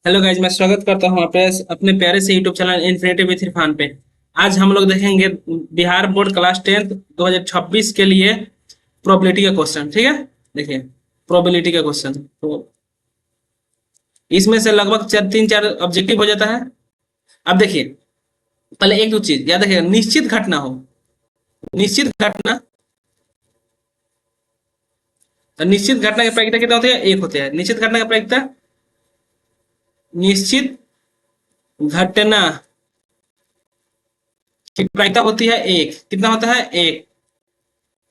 Hello guys, मैं स्वागत करता हूँ अपने प्यारे से YouTube channel infinity with Irfan पे। आज हम लोग देखेंगे बिहार बोर्ड क्लास 10 2026 के लिए प्रोबेबिलिटी का क्वेश्चन। ठीक है, देखिए प्रोबेबिलिटी का क्वेश्चन। तो इसमें से लगभग तीन चार ऑब्जेक्टिव हो जाता है। अब देखिए, पहले एक दो चीज याद रखिएगा। निश्चित घटना हो, निश्चित घटना, तो निश्चित घटना की प्रायिकता कितना होती है? एक होती है निश्चित घटना की प्रायिकता। निश्चित घटना की प्रायिकता होती है एक। कितना होता है? एक।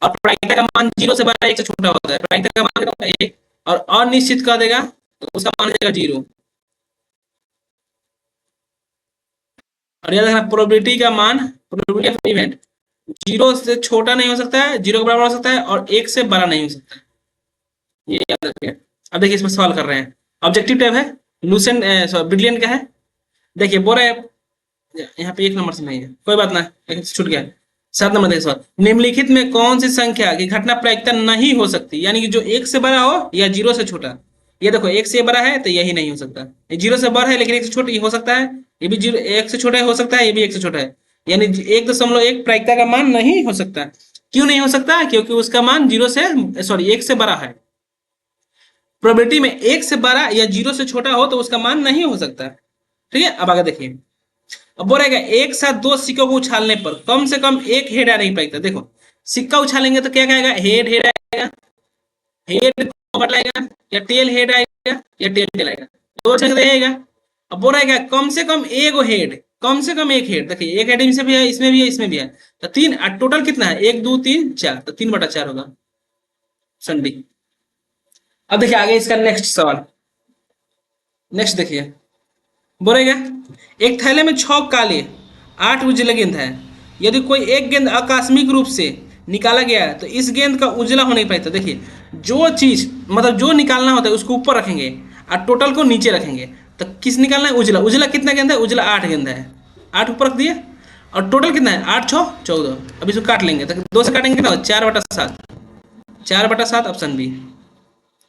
और प्रायिकता का मान 0 से बड़ा, 1 से छोटा होता है। प्रायिकता का मान कितना होता है? 1। और अनिश्चित कर देगा तो उसका मान हो जाएगा 0। और याद रखना, प्रोबेबिलिटी का मान, प्रोबेबिलिटी ऑफ इवेंट 0 से छोटा नहीं हो सकता है, 0 के बराबर हो सकता है, और 1 से बड़ा नहीं हो सकता है। ये याद रखिए। अब देखिए, इसमें सवाल कर रहे हैं। ऑब्जेक्टिव टाइप है, लूसेंट ब्रिलियंट का है। देखिए बोल रहे हैं यहाँ पे 1 नंबर से नहीं है, कोई बात ना, छूट गया। 7 नंबर देखिए सवाल। निम्नलिखित में कौन सी संख्या की घटना प्रायिकता नहीं हो सकती? यानी कि जो 1 से बड़ा हो या 0 से छोटा। ये देखो, 1 से बड़ा है तो यही नहीं हो सकता। ये 0 से बड़ा है लेकिन 1 से छोटा ये हो सकता है। ये भी 0 1 से छोटा हो सकता है, ये भी 1 से छोटा है। यानी 1.1 प्रायिकता का मान नहीं हो सकता। क्यों नहीं हो सकता? क्योंकि उसका मान 0 से, सॉरी, 1 से बड़ा है। प्रोबेबिलिटी में 1 से बड़ा या 0 से छोटा हो तो उसका मान नहीं हो सकता। ठीक है, अब आगे देखिए। अब बोलेगा एक साथ दो सिक्कों को उछालने पर कम से कम एक हेड आ नहीं पाएगा। देखो, सिक्का उछालेंगे तो क्या कहेगा? हेड हेड आएगा, हेड बदलाएगा, या टेल हेड आएगा, या टेल टेल आएगा। दो जगह रहेगा। अब बोल रहेगा कम से कम एक हेड, कम से कम एक हेड। देखिए, एक हेड इसमें भी है, इसमें भी है, इसमें भी है। तो तीन टोटल कितना है? 1 2 3 4, तो 3/4 होगा संडी। अब देखिए आगे इसका नेक्स्ट सवाल। नेक्स्ट देखिए, बोलेगा एक थैले में 6 काले 8 उजले गेंद है। यदि कोई एक गेंद आकस्मिक रूप से निकाला गया है तो इस गेंद का उजला होने पाता। देखिए, जो चीज मतलब जो निकालना होता है उसको ऊपर रखेंगे और टोटल को नीचे रखेंगे। तो किस निकालना है? उजला। उजला कितना गेंद है? उजला 8 गेंद है। 8 ऊपर रख दिए, और टोटल कितना है? 8 6 14। अब इसको काट लेंगे तो 2 से काटेंगे कितना? 4/7। 4/7 ऑप्शन बी।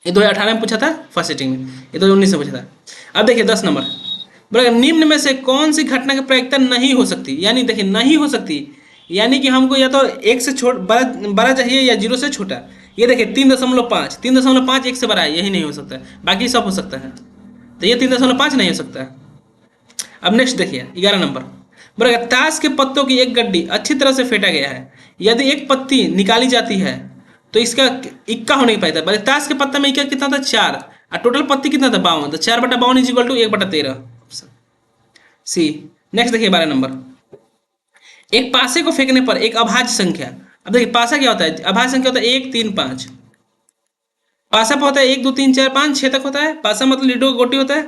ये 2018 में पूछा था फर्स्ट सेटिंग में, ये 2019 में पूछा था। अब देखिए 10 नंबर। बोला निम्न में से कौन सी घटना की प्रायिकता नहीं हो सकती? यानी देखिए, नहीं हो सकती यानी कि हमको या तो 1 से बड़ा बड़ा चाहिए या 0 से छोटा। ये देखिए 3.5, 3.5 1 से बड़ा है, यही नहीं हो सकता है। बाकी सब हो सकता है, तो ये 3.5 नहीं हो सकता है। अब नेक्स्ट देखिए 11 नंबर। बोला ताश के पत्तों की एक गड्डी अच्छी तरह से फेंटा गया है। यदि एक पत्ती निकाली जाती है तो इसका इक्का हो नहीं पाता। बोले ताश के पत्ता में इक्का कितना था? 4। और टोटल पत्ती कितना था? 52। तो 4/52 is equal to 1/13 C. Next देखिए 12 नंबर। एक पासे को फेंकने पर एक अभाज्य संख्या। अब देखिए पासा क्या होता है? अभाज्य संख्या होता है 1 3 5। पासा पर होता है 1 2 3 4 5 6 तक होता है। पासा मतलब लीडो का गोटी होता है।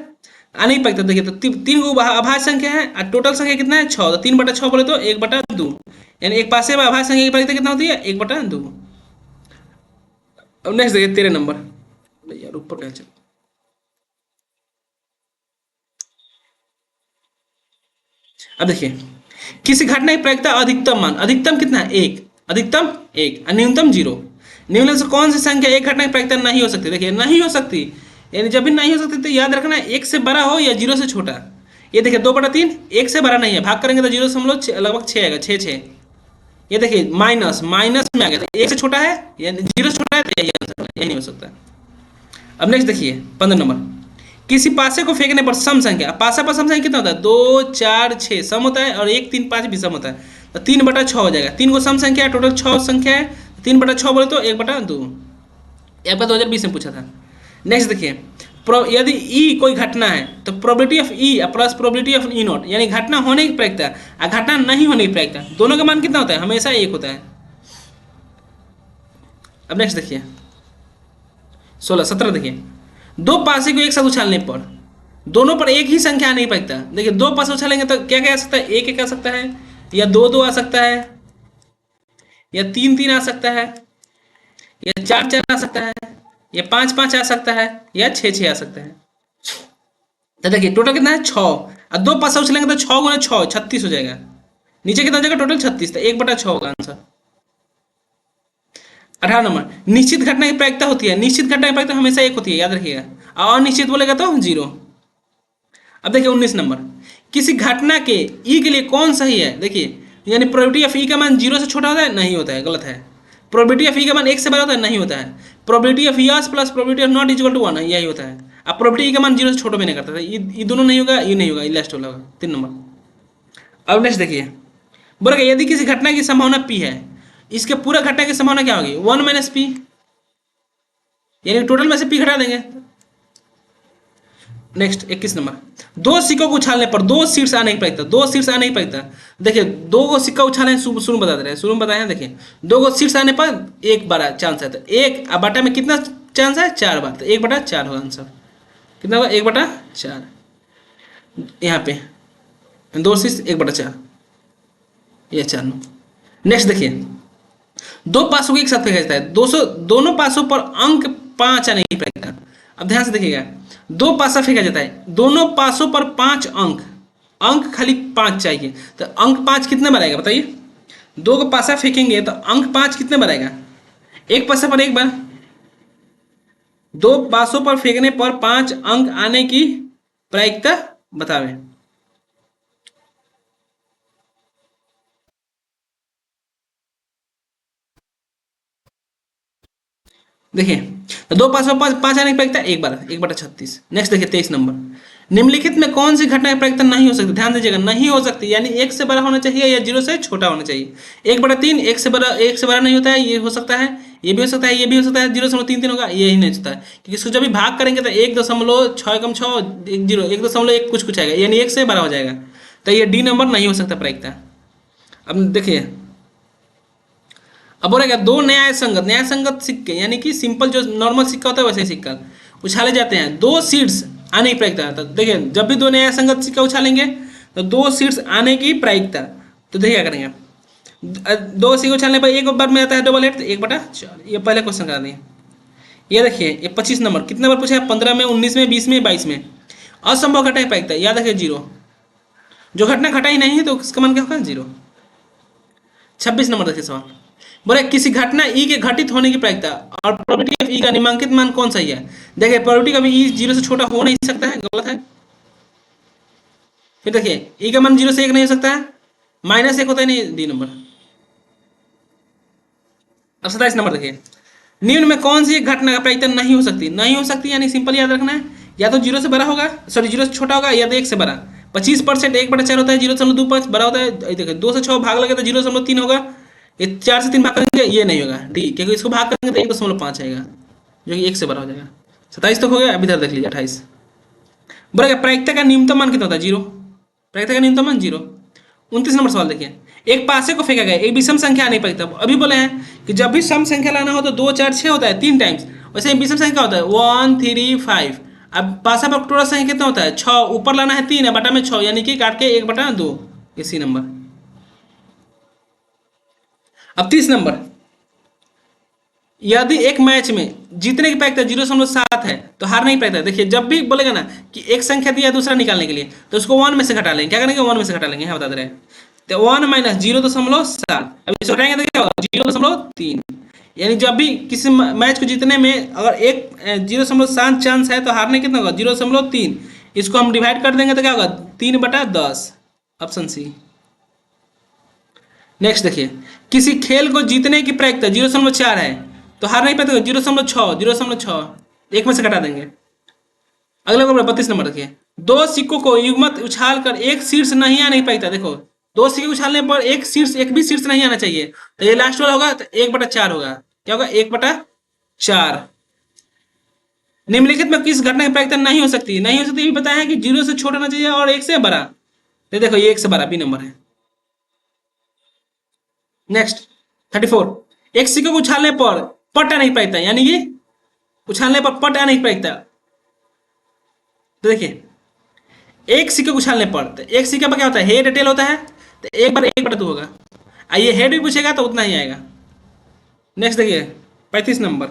आ नहीं पाता। देखिए तो 3 को अभाज्य संख्या है और टोटल संख्या कितना है? 6। तो 3/6 बोले तो 1/2। यानी एक पासे में अभाज्य संख्या की प्रायिकता कितना होती है? 1/2। अब नेक्स्ट देखिए 13 नंबर। यार ऊपर क्या चल, अब देखिए किसी घटना की प्रायिकता अधिकतम मान, अधिकतम कितना है? 1। अधिकतम 1 और न्यूनतम 0। निम्न से कौन सी संख्या एक घटना की प्रायिकता नहीं हो सकती? देखिए नहीं हो सकती, यानी जब भी नहीं हो सकती तो याद रखना 1 से बड़ा हो या 0 से छोटा। ये देखिए 2/3 1 से बड़ा नहीं है, भाग करेंगे तो 0 लगभग 6 आएगा, 6 6। ये देखिए माइनस माइनस में आ गया, 1 से छोटा है यानी 0 से छोटा है, तो यही नहीं हो सकता। अब नेक्स्ट देखिए 15 नंबर। किसी पासे को फेंकने पर सम संख्या, पासा पर सम संख्या कितना होता है? 2 4 6 सम होता है, और 1 3 5 भी सम होता है। तो 3/6 हो जाएगा। 3 को सम संख्या है, टोटल 6 संख्या है। 3/6 बोले तो 1/2। यह पर 2020 में पूछा था। नेक्स्ट देखिए, यदि ई कोई घटना है तो probability of E plus probability of E not, यानी घटना होने की प्रायिकता और घटना नहीं होने की प्रायिकता, दोनों का मान कितना होता है? हमेशा 1 होता है। अब नेक्स्ट देखिए 16 17 देखिए। दो पासे को एक साथ उछालने पर दोनों पर एक ही संख्या नहीं पाता। देखिए दो पासे उछालेंगे तो क्या क्या आ सकता है? 1 1 आ सकता है, या 2 2 आ सकता है, या 3 3 आ सकता है, या 4 4 आ सकता है, या 5 5 आ सकता है, या 6 6 आ सकता है। तो देखिए टोटल कितना है? 6। और दो पासे उछलेंगे तो 6 गुना 6 36 हो जाएगा। नीचे कितना हो जाएगा? टोटल 36। तो 1/6 होगा आंसर। 18 नंबर। निश्चित घटना की प्रायिकता होती है, निश्चित घटना की प्रायिकता हमेशा 1 होती है, याद रखिएगा। और अनिश्चित बोलेगा तो 0। अब देखिए 19 नंबर, किसी घटना के ई के लिए कौन सही है, देखिए यानी प्रोबेबिलिटी ऑफ ई का मान 0 से छोटा होता है, नहीं होता है, गलत है। प्रोबेबिलिटी ऑफ ई का मान 1 से बड़ा होता है, नहीं होता है। Probability of yes plus probability of not equal to 1, यही होता है। अब प्रोबेबिलिटी ई का मान 0 से छोटा भी नहीं करता था, ये दोनों नहीं होगा, ये नहीं होगा, ये लास्ट वाला होगा 3 नंबर। अब नेक्स्ट देखिए, बोलेगा यदि किसी घटना की संभावना पी है, इसके पूरा घटना की संभावना क्या होगी, 1 माइनस पी, यानी टोटल में से पी घटा देंगे। नेक्स्ट 21 नंबर, दो सिक्कों को उछालने पर दो सीट्स आने की प्रायिकता, दो सीट्स आने की प्रायिकता। देखिए दो को सिक्का उछाले, शुरू बता दे रहे हैं, शुरू में बताए हैं। देखिए दो को सीट्स आने पर एक बार चांस है, तो एक अब बटा में कितना चांस है, 4 बार, तो 1/4 होगा आंसर। कितना होगा, 1/4 यहाँ पे, दो सीट्स 1/4, ये 4 नो। नेक्स्ट देखिए, दो पासों को एक साथ फेंका जाता है, 200 दोनों पासों पर अंक 5 आने की प्रायिकता। अब ध्यान से देखिएगा, दो पासा फेंका जाता है, दोनों पासों पर 5 अंक, अंक खाली 5 चाहिए, तो अंक 5 कितने बार आएगा बताइए। दो को पासा फेंकेंगे तो अंक 5 कितने बार आएगा, एक पासा पर एक बार, दो पासों पर फेंकने पर 5 अंक आने की प्रायिकता बतावे। देखिए दो पासों पर 5 आने की प्रायिकता एक बार, 1/36। नेक्स्ट देखिए 23 नंबर, निम्नलिखित में कौन सी घटना की प्रायिकता नहीं हो सकती, ध्यान दीजिएगा, नहीं हो सकती, यानी 1 से बड़ा होना चाहिए या 0 से छोटा होना चाहिए। 1/3 1 से बड़ा नहीं होता है, ये हो सकता है, ये भी हो सकता है, ये भी हो सकता है, 0.33 होगा, ये ही नहीं होता है, क्योंकि इसको जब भी भाग करेंगे तो 1.6 कम 6 1.1 कुछ आएगा, यानी 1 से बड़ा हो जाएगा, तो ये डी नंबर नहीं हो सकता प्रायिकता। अब देखिए, अब बोलेगा दो न्याय संगत सिक्के, यानी कि सिंपल जो नॉर्मल सिक्का होता है वैसे सिक्का उछाले जाते हैं, दो सीट्स आने की प्रायिकता। तो देखिए जब भी दो न्याय संगत सिक्का उछालेंगे तो दो सीट्स आने की प्रायिकता, तो देखिए क्या करेंगे, दो सिक्के उछालने पर एक बार में आता है डबल 8, 1/4, ये पहले क्वेश्चन करा दिए। ये देखिए ये 25 नंबर, कितने बार पूछा है, 15 में, 19 में, 20 में, 22 में। असंभव घटना की प्रायिकता, याद रखिए 0, जो घटना घटा ही नहीं है तो उसका मान क्या होगा, 0। 26 नंबर देखिए सवाल, बोले किसी घटना ई के घटित होने की प्रायिकता और प्रोबेबिलिटी ऑफ ई का निम्नांकित मान कौन सा ही है। देखिए प्रोबेबिलिटी का भी ई 0 से छोटा हो नहीं सकता है, गलत है। फिर देखिए ई का मान 0 से 1 नहीं हो सकता है, -1 होता ही नहीं, डी नंबर। अब 27 नंबर देखिए, निम्न में कौन सी घटना का प्रायिकता नहीं हो सकती, नहीं हो सकती यानी सिंपल याद रखना है, या तो 0 से बड़ा होगा, सॉरी 0 से छोटा होगा, या तो 1 से बड़ा। 25% 1/4 होता है, 0.25 बड़ा होता है। देखिए 2 से 6 भाग लगे तो 0.3 होगा, ये 4 से 3 भाग करेंगे, ये नहीं होगा डी, क्योंकि इसको भाग करेंगे तो 1.5 आएगा, जो कि 1 से बड़ा हो जाएगा। 27 तक हो गया, अब इधर देख लीजिए 28। बोला प्रायिकता का न्यूनतम मान कितना होता है, 0, प्रायिकता का न्यूनतम मान 0। 29 नंबर सवाल देखिए, एक पासे को फेंका गया, एक विषम संख्या आने पर, अभी बोले हैं कि जब भी सम संख्या लाना हो तो 2 4 6 होता है 3 टाइम्स, वैसे विषम संख्या होता है 1 3 5। अब पासा पर टोटल संख्या कितना होता है, 6, ऊपर लाना है 3 है, बटा में 6, यानी कि काट के 1/2, इसी नंबर। अब 30 नंबर, यदि एक मैच में जीतने की प्रायिकता 0.7 है तो हारने की प्रायिकता, देखिए जब भी बोलेगा ना कि एक संख्या दिया दूसरा निकालने के लिए तो उसको 1 में से घटा लेंगे, क्या करेंगे 1 में से घटा लेंगे, यहाँ बता दे रहे हैं, तो 1 - 0.7, अब इसको घटाएंगे तो क्या होगा 0.3, यानी जब भी किसी मैच को जीतने में अगर एक 0.7 चांस है तो हारने कितना होगा 0.3, इसको हम डिवाइड कर देंगे तो क्या होगा 3/10, ऑप्शन सी। नेक्स्ट देखिए, किसी खेल को जीतने की प्रायिकता 0.4 है तो हारने की प्रायिकता 0.6, 1 में से घटा देंगे। अगला नंबर 32 नंबर देखिए, दो सिक्कों को युग्मत उछाल कर एक शीर्ष नहीं आने की प्रायिकता, देखो दो सिक्के उछालने पर एक भी शीर्ष नहीं आना चाहिए, तो ये लास्ट वाला होगा तो 1/4 होगा, क्या होगा 1/4। निम्नलिखित में किस घटना की प्रायिकता नहीं हो सकती, नहीं हो सकती भी बताया है कि 0 से छोटा होना चाहिए और 1 से बड़ा, तो देखो ये 1 से बड़ा, बी नंबर है। नेक्स्ट 34, एक सिक्के को उछालने पर पट आने की प्रायिकता, यानी कि उछालने पर पट आने की प्रायिकता, तो देखिए एक सिक्के को उछालने पर, तो एक सिक्के पर क्या होता है हेड टेल होता है, तो 1/2 होगा, आइए हेड भी पूछेगा तो उतना ही आएगा। नेक्स्ट देखिए 35 नंबर,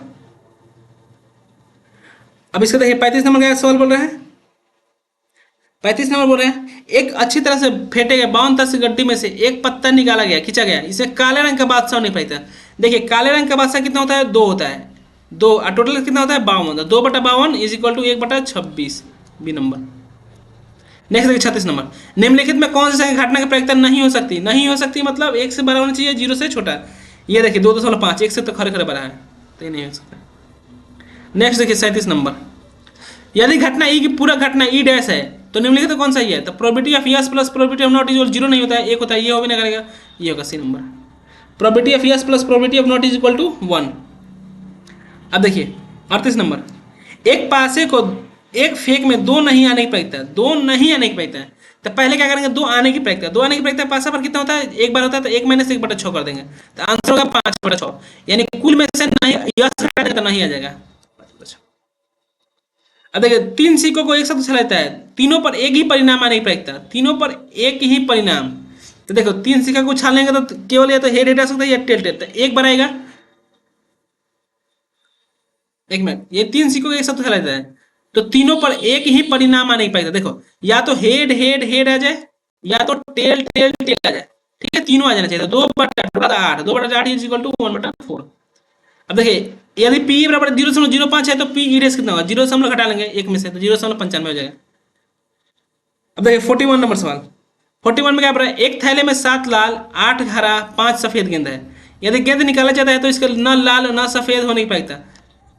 अब इसका देखिए 35 नंबर का सवाल बोल रहे हैं, 35 नंबर बोल रहे हैं, एक अच्छी तरह से फेंटे गए 52 तक गड्डी में से एक पत्ता निकाला गया, खींचा गया, इसे काले रंग का बादशाह नहीं पाता। देखिए काले रंग का बादशाह कितना होता है 2 होता है, 2 और टोटल कितना होता है 52, 2/52 = 1/26, बी नंबर। नेक्स्ट देखिए 36 नंबर, निम्नलिखित में कौन सी संख्या घटना की प्रायिकता नहीं हो सकती? नहीं हो सकती मतलब एक से बड़ा होना चाहिए, जीरो से छोटा। ये देखिए 2.5, एक से तो खरे खरे बड़ा है, तो ये नहीं हो सकता। नेक्स्ट देखिए 37 नंबर, यदि घटना ई की पूरा घटना ई डैश है तो निम्नलिखित तो कौन सा ही है? तो probability of yes plus probability of not is equal zero नहीं होता है, एक होता है, ये हो भी नहीं करेगा, ये होगा C number. Probability of yes plus probability of not is equal to 1। अब देखिए 38 नंबर, एक पासे को एक फेक में दो नहीं आने की प्रायिकता है, दो नहीं आने की प्रायिकता है, तो पहले क्या करेंगे? दो आने की प्रायिकता, दो आने की प्रायिकता पासा पर कितना होता है? एक बार होता है, तो एक माइनस एक बटा 6 कर देंगे, तो आंसर होगा 5/6, यानी कुल में से नहीं यस घटा दें तो नहीं आ जाएगा 5/6। अब देखिए तीन सिक्कों को एक साथ उछालता है, तीनों पर एक ही परिणाम आने की प्रायिकता, तीनों पर एक ही परिणाम। तो देखो तीन सिक्का को उछालेंगे तो केवल या तो हेड हेड आ सकता है या टेल टेल, तो एक बार आएगा। एक मिनट, ये तीन सिक्कों को एक साथ उछाला जाता है तो तीनों पर एक ही परिणाम आने की प्रायिकता, देखो या तो हेड हेड हेड आ जाए या तो टेल टेल टेल आ जाए, ठीक है, तीनों आ जाना चाहिए। 2/8, 2/8 इज इक्वल टू 1/4। अब देखिए यदि पी बराबर 0.05 है तो पी ई रेस कितना होगा? 0 घटा लेंगे एक में से तो 0.95 हो जाएगा। अब देखिए 41 नंबर सवाल, 41 में क्या पड़ा है? एक थैले में 7 लाल 8 हरा 5 सफेद गेंद है, यदि गेंद निकाला जाता है तो इसके न लाल न सफेद होने की प्रायिकता।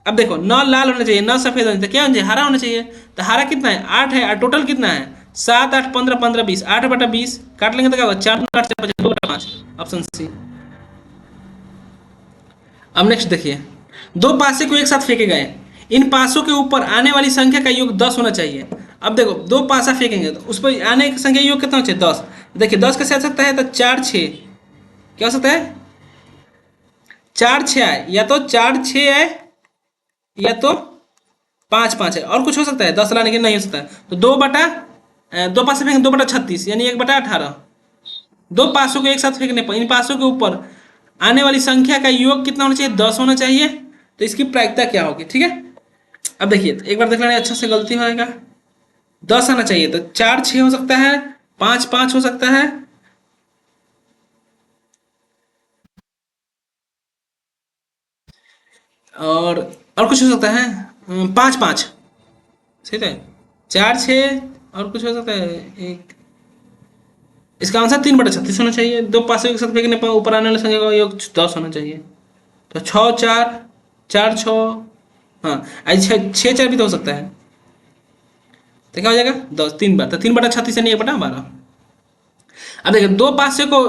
अब देखो न लाल होना चाहिए न सफेद होना चाहिए, क्या होना चाहिए? हरा होना चाहिए। तो हरा कितना है? 8 है, और टोटल कितना है? 7 8 15 15 20, 8/20 काट लेंगे तो क्या होगा? 4 8 से 2/5, ऑप्शन सी। अब नेक्स्ट देखिए, दो पासे को एक साथ फेंके गए, इन पासों के ऊपर आने वाली संख्या का योग 10 होना चाहिए। अब देखो दो पासा फेंकेंगे तो उस पर आने की संख्या योग कितना होना चाहिए? 10। देखिए 10 कैसे आ सकता है? तो 4 6 क्या हो सकता है? 4 6 आए, या तो 4 6 आए या तो 5 5 है, और कुछ हो सकता है? 10 लाने के नहीं हो सकता है। तो 2 पासे फेंकेंगे 2/36 यानी 1/18। दो पासों को एक साथ फेंकने पर इन पासों के ऊपर आने वाली संख्या का योग कितना होना चाहिए? 10 होना चाहिए। तो इसकी प्रायिकता क्या होगी? ठीक है, अब देखिए तो एक बार देख लेना अच्छा से, गलती होगा 10 आना चाहिए, तो 4 6 हो सकता है, 5 5 हो सकता है, और कुछ हो सकता है 5 5, ठीक है, 4 6 और कुछ हो सकता है एक। इसका आंसर 3/36 होना चाहिए। दो पासों के साथ फेंकने पर ऊपर आने वाली संख्या का योग 10 होना चाहिए। तो 6 4 4 6, हाँ आज 6 4 भी तो हो सकता है, तो क्या हो जाएगा? 10 3 बार, तो 3/36 यानी 1/12। अब देखिए दो पासे को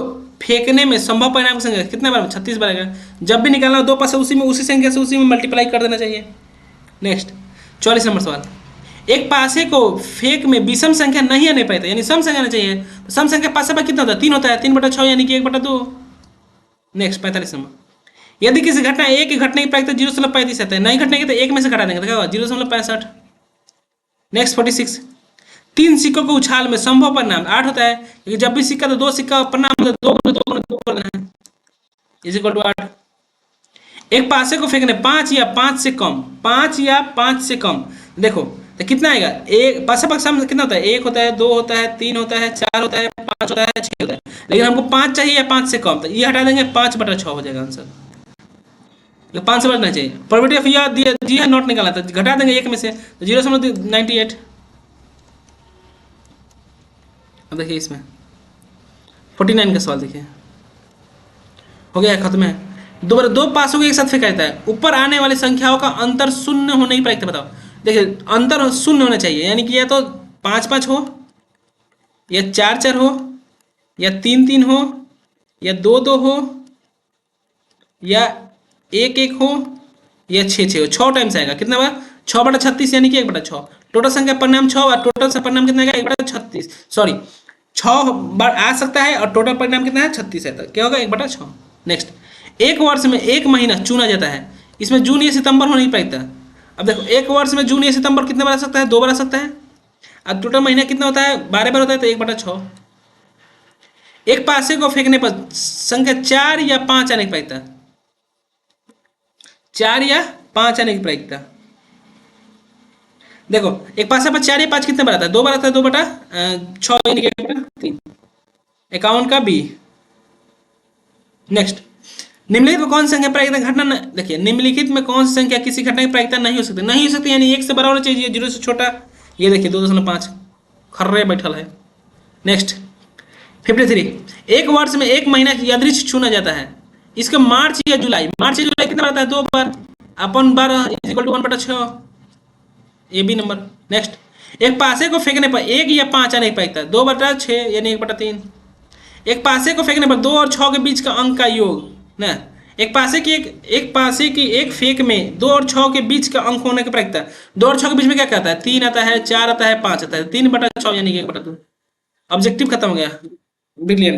फेंकने में संभव परिणाम की संख्या कितने बार? 36 बार आएगा। जब भी निकालना हो दो पासे उसी में उसी संख्या से उसी में मल्टीप्लाई कर देना चाहिए। नेक्स्ट 44 नंबर सवाल, एक पासे को फेंक में विषम संख्या नहीं आने पाई, यानी सम संख्या आना चाहिए। तो सम संख्या पासे पर कितना होता है? 3 होता है, 3/6 यानी कि 1/2। नेक्स्ट 45 नंबर, यदि किसी घटना एक की घटने की प्रायिकता 0.35 है, नहीं घटने की तो एक में से घटा देंगे, तो क्या होगा? 0.65। नेक्स्ट 46, तीन सिक्कों को उछाल में संभव परिणाम 8 होता है, क्योंकि जब भी सिक्का तो दो सिक्का परिणाम होता है, दो कर देना है, इज इक्वल टू 8। एक पासे को फेंकने 5 या 5 से कम, 5 या 5 से कम, देखो तो कितना आएगा? एक पासे पर सम कितना होता है? 1 होता है, 2 होता है, 3 होता है, 4 होता है, 5 होता है, 6 होता है, लेकिन हमको 5 चाहिए या 5 से कम, तो ये हटा देंगे, 5/6 हो जाएगा आंसर। 5 से बढ़ना चाहिए। प्रोबेबिलिटी ऑफ या जी है नॉट निकाला था, घटा देंगे एक में से, तो 0.98। अब देखिए इसमें 49 का सवाल देखिए, हो गया खत्म है। दोबारा दो पासों को एक साथ फेंका जाता है, ऊपर आने वाली संख्याओं का अंतर शून्य होने की प्रायिकता बताओ। देखिए अंतर शून्य होना चाहिए, यानी कि या तो 5 5 हो, या 4 4 हो, या 3 3 हो, या 2 2 हो, या 1 1 हो, या 6 6 हो। 6 टाइम्स आएगा, कितना बार? 6/36 यानी कि 1/6। टोटल संख्या परिणाम 6 और टोटल से परिणाम कितना आएगा? 1/36, सॉरी 6 बार आ सकता है और टोटल परिणाम कितना है? 36 है, तो क्या होगा? 1/6। नेक्स्ट, एक वर्ष में एक महीना चुना जाता है, इसमें जून या सितंबर होने की प्रायिकता। अब देखो एक वर्ष में जून या सितंबर कितने बार आ सकता है? 2 बार आ सकता है, और टोटल महीना कितना होता है? 12 बार होता है, तो 1/6। एक पासे को फेंकने पर संख्या 4 या 5 आने की प्रायिकता, 4 या 5 आने की प्रायिकता। देखो एक पासे पर 4 या 5 कितने बार आता है? 2 बार आता है, 2/6 यानी कि 1/3। 51 का बी। नेक्स्ट, निम्नलिखित में कौन सी संख्या प्रायिकता घटना देखिए निम्नलिखित में कौन सी संख्या किसी घटना की प्रायिकता नहीं हो सकती? नहीं हो सकती यानी 1 से बड़ा होना चाहिए, 0 से छोटा। ये देखिए 2.5, खर्रे बैठल है। नेक्स्ट 53, एक वर्ष में एक महीना यादृच्छिक चुना जाता है, इसका मार्च या जुलाई, मार्च या जुलाई कितना आता है? 2 बार, अपन 12 इक्वल टू 1/6, ये भी नंबर। नेक्स्ट, एक पासे को फेंकने पर 1 या 5 आ नहीं पाता, 2/6 यानी 1/3। एक पासे को फेंकने पर 2 और 6 के बीच का अंक का योग ना, एक पासे की एक फेंक में 2 और 6 के बीच का अंक होने की प्रायिकता, 2 और 6 के बीच में क्या कहता है? 3 आता है, 4 आता है, 5 आता है, 3/6 यानी कि 1/2। ऑब्जेक्टिव खत्म हो गया, ब्रिलियंट।